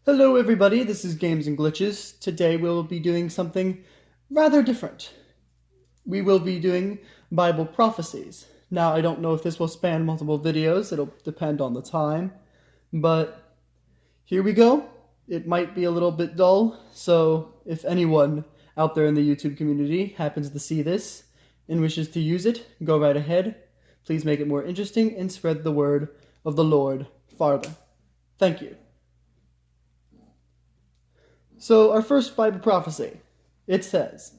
Hello everybody, this is Games and Glitches. Today we'll be doing something rather different. We will be doing Bible prophecies. Now I don't know if this will span multiple videos, it'll depend on the time, but here we go. It might be a little bit dull, so if anyone out there in the YouTube community happens to see this and wishes to use it, go right ahead. Please make it more interesting and spread the word of the Lord farther. Thank you. So our first Bible prophecy, it says,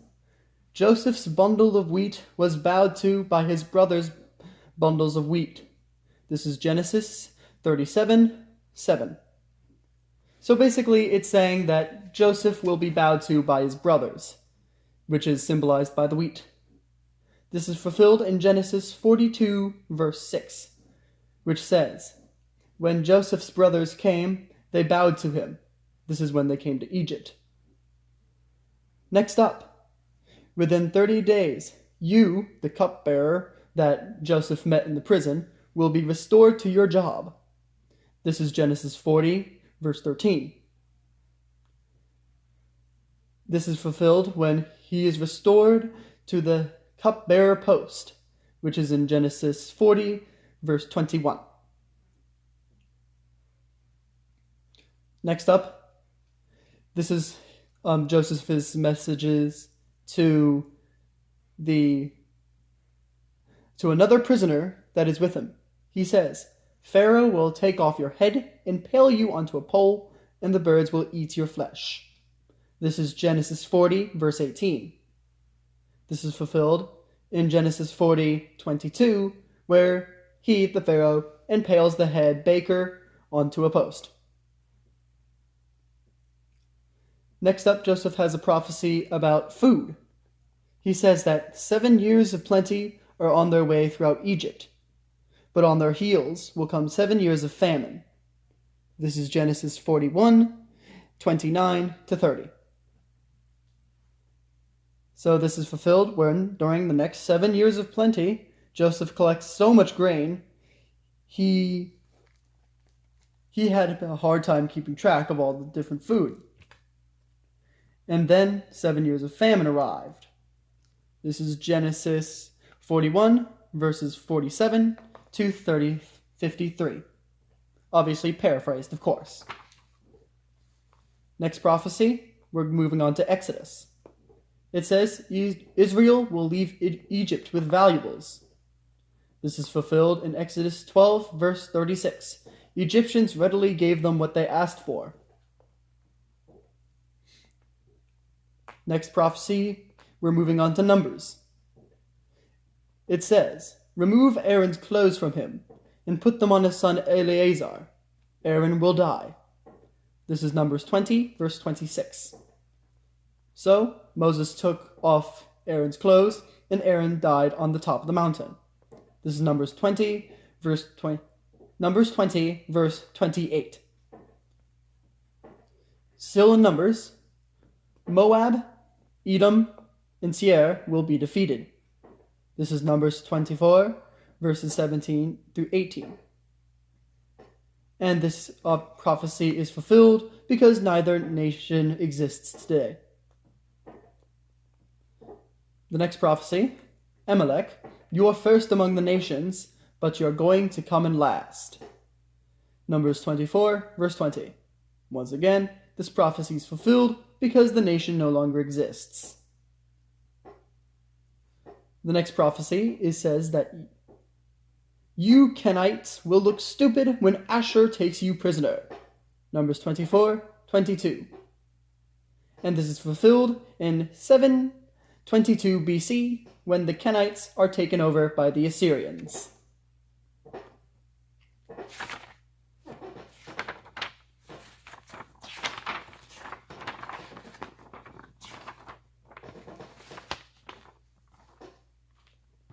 Joseph's bundle of wheat was bowed to by his brothers' bundles of wheat. This is Genesis 37:7. So basically it's saying that Joseph will be bowed to by his brothers, which is symbolized by the wheat. This is fulfilled in Genesis 42 verse 6, which says, When Joseph's brothers came, they bowed to him. This is when they came to Egypt. Next up, within 30 days, you, the cupbearer that Joseph met in the prison, will be restored to your job. This is Genesis 40, verse 13. This is fulfilled when he is restored to the cupbearer post, which is in Genesis 40, verse 21. Next up, this is Joseph's messages to another prisoner that is with him. He says, Pharaoh will take off your head, impale you onto a pole, and the birds will eat your flesh. This is Genesis 40, verse 18. This is fulfilled in Genesis 40:22, where he, the Pharaoh, impales the head baker onto a post. Next up, Joseph has a prophecy about food. He says that 7 years of plenty are on their way throughout Egypt, but on their heels will come 7 years of famine. This is Genesis 41:29-30. So this is fulfilled when, during the next 7 years of plenty, Joseph collects so much grain, he had a hard time keeping track of all the different food. And then 7 years of famine arrived. This is Genesis 41, verses 47 to 53. Obviously paraphrased, of course. Next prophecy, we're moving on to Exodus. It says, Israel will leave Egypt with valuables. This is fulfilled in Exodus 12, verse 36. Egyptians readily gave them what they asked for. Next prophecy, we're moving on to Numbers. It says, Remove Aaron's clothes from him, and put them on his son Eleazar. Aaron will die. This is Numbers 20, verse 26. So, Moses took off Aaron's clothes, and Aaron died on the top of the mountain. This is Numbers 20, verse 28. Still in Numbers, Moab, Edom, and Seir will be defeated. This is Numbers 24, verses 17 through 18. And this prophecy is fulfilled because neither nation exists today. The next prophecy, Amalek, you are first among the nations, but you are going to come in last. Numbers 24, verse 20. Once again, this prophecy is fulfilled because the nation no longer exists. The next prophecy says that you Kenites will look stupid when Asher takes you prisoner. Numbers 24:22. And this is fulfilled in 722 BC when the Kenites are taken over by the Assyrians.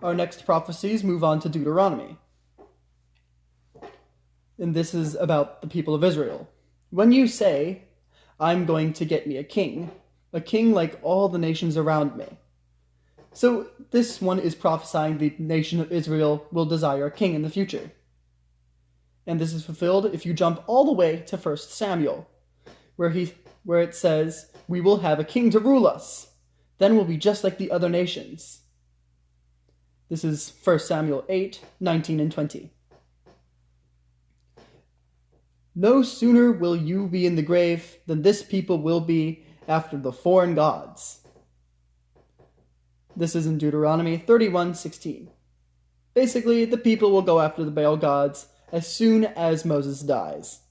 Our next prophecies move on to Deuteronomy. And this is about the people of Israel. When you say, I'm going to get me a king like all the nations around me. So this one is prophesying the nation of Israel will desire a king in the future. And this is fulfilled if you jump all the way to 1 Samuel, where it says, "We will have a king to rule us. Then we'll be just like the other nations." This is 1 Samuel 8, 19 and 20. "No sooner will you be in the grave than this people will be after the foreign gods." This is in Deuteronomy 31:16. Basically, the people will go after the Baal gods as soon as Moses dies.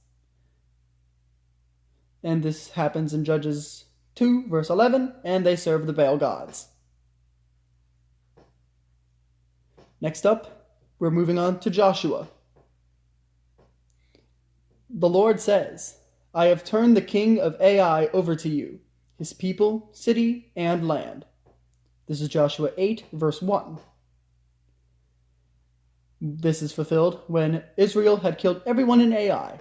And this happens in Judges 2, verse 11, and they serve the Baal gods. Next up, we're moving on to Joshua. The Lord says, "I have turned the king of Ai over to you, his people, city, and land." This is Joshua 8, verse 1. This is fulfilled when Israel had killed everyone in Ai,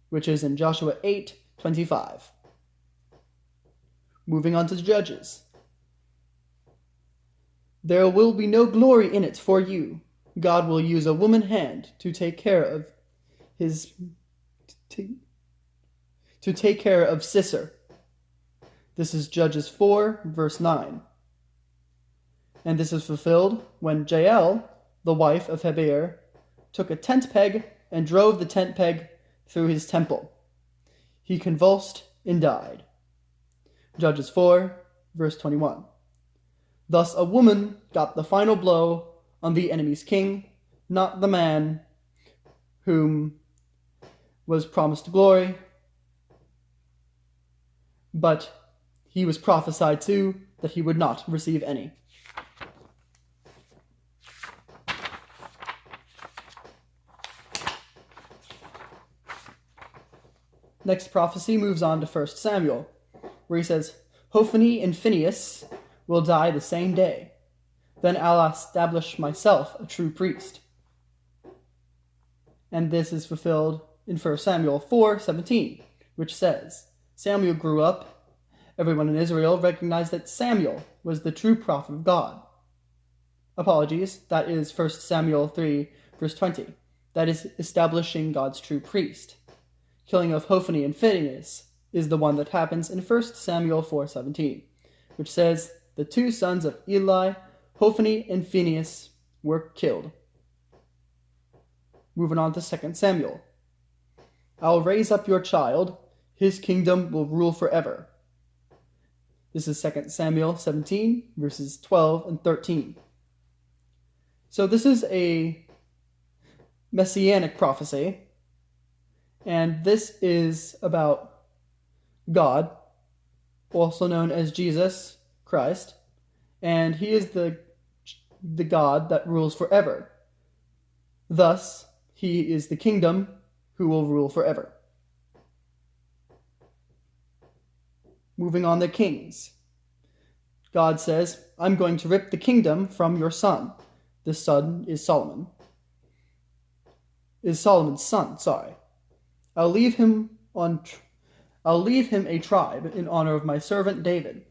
which is in Joshua 8:25. Moving on to the Judges. "There will be no glory in it for you. God will use a woman hand to take care of Sisera." This is Judges 4, verse 9. And this is fulfilled when Jael, the wife of Heber, took a tent peg and drove the tent peg through his temple. He convulsed and died. Judges 4, verse 21. Thus a woman got the final blow on the enemy's king, not the man whom was promised glory, but he was prophesied to that he would not receive any. Next prophecy moves on to 1 Samuel, where he says, "Hophni and Phinehas will die the same day. Then I'll establish myself a true priest." And this is fulfilled in 1 Samuel 4:17, which says, "Samuel grew up. Everyone in Israel recognized that Samuel was the true prophet of God." Apologies, that is 1 Samuel 3, verse 20. That is establishing God's true priest. Killing of Hophni and Phinehas is the one that happens in 1 Samuel 4:17, which says, "The two sons of Eli, Hophni and Phinehas, were killed." Moving on to 2 Samuel. "I'll raise up your child. His kingdom will rule forever." This is 2 Samuel 17, verses 12 and 13. So this is a messianic prophecy, and this is about God, also known as Jesus Christ, and he is the God that rules forever. Thus, he is the kingdom who will rule forever. Moving on to kings. God says, "I'm going to rip the kingdom from your son." This son is Solomon. Is Solomon's son, sorry. I'll leave him a tribe in honor of my servant David."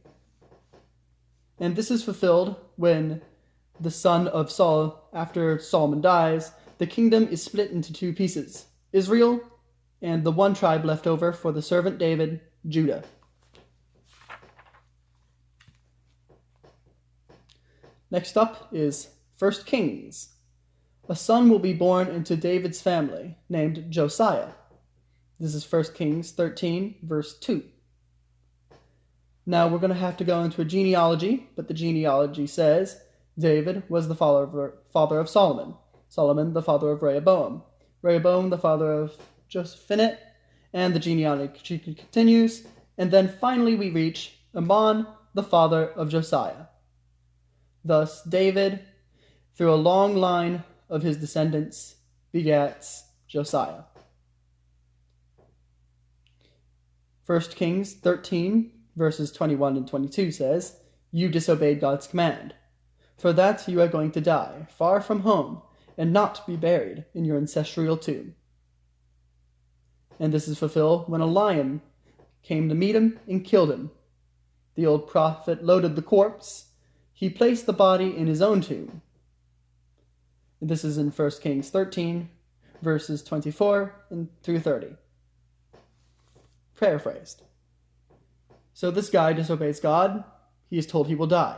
And this is fulfilled when the son of Saul, after Solomon dies, the kingdom is split into two pieces, Israel and the one tribe left over for the servant David, Judah. Next up is 1 Kings. A son will be born into David's family, named Josiah. This is 1 Kings 13, verse 2. Now we're going to have to go into a genealogy, but the genealogy says David was the father of Solomon, Solomon the father of Rehoboam, Rehoboam the father of Josaphat, and the genealogy continues, and then finally we reach Amon, the father of Josiah. Thus David, through a long line of his descendants, begats Josiah. 1 Kings 13, verses 21 and 22 says, "You disobeyed God's command. For that you are going to die, far from home, and not be buried in your ancestral tomb." And this is fulfilled when a lion came to meet him and killed him. The old prophet loaded the corpse. He placed the body in his own tomb. And this is in 1 Kings 13, verses 24 and through 30. Paraphrased. So this guy disobeys God. He is told he will die.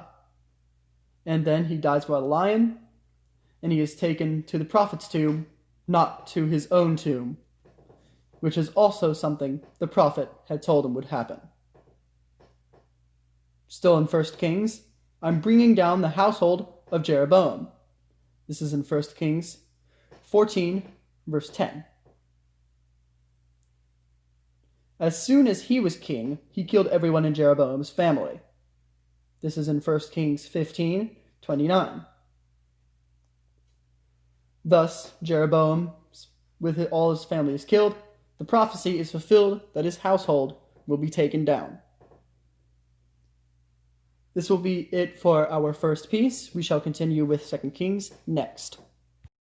And then he dies by a lion, and he is taken to the prophet's tomb, not to his own tomb, which is also something the prophet had told him would happen. Still in 1 Kings, I'm bringing down the household of Jeroboam. This is in 1 Kings 14, verse 10. As soon as he was king, he killed everyone in Jeroboam's family. This is in 1 Kings 15, 29. Thus, Jeroboam, with all his family, is killed. The prophecy is fulfilled that his household will be taken down. This will be it for our first piece. We shall continue with 2 Kings next.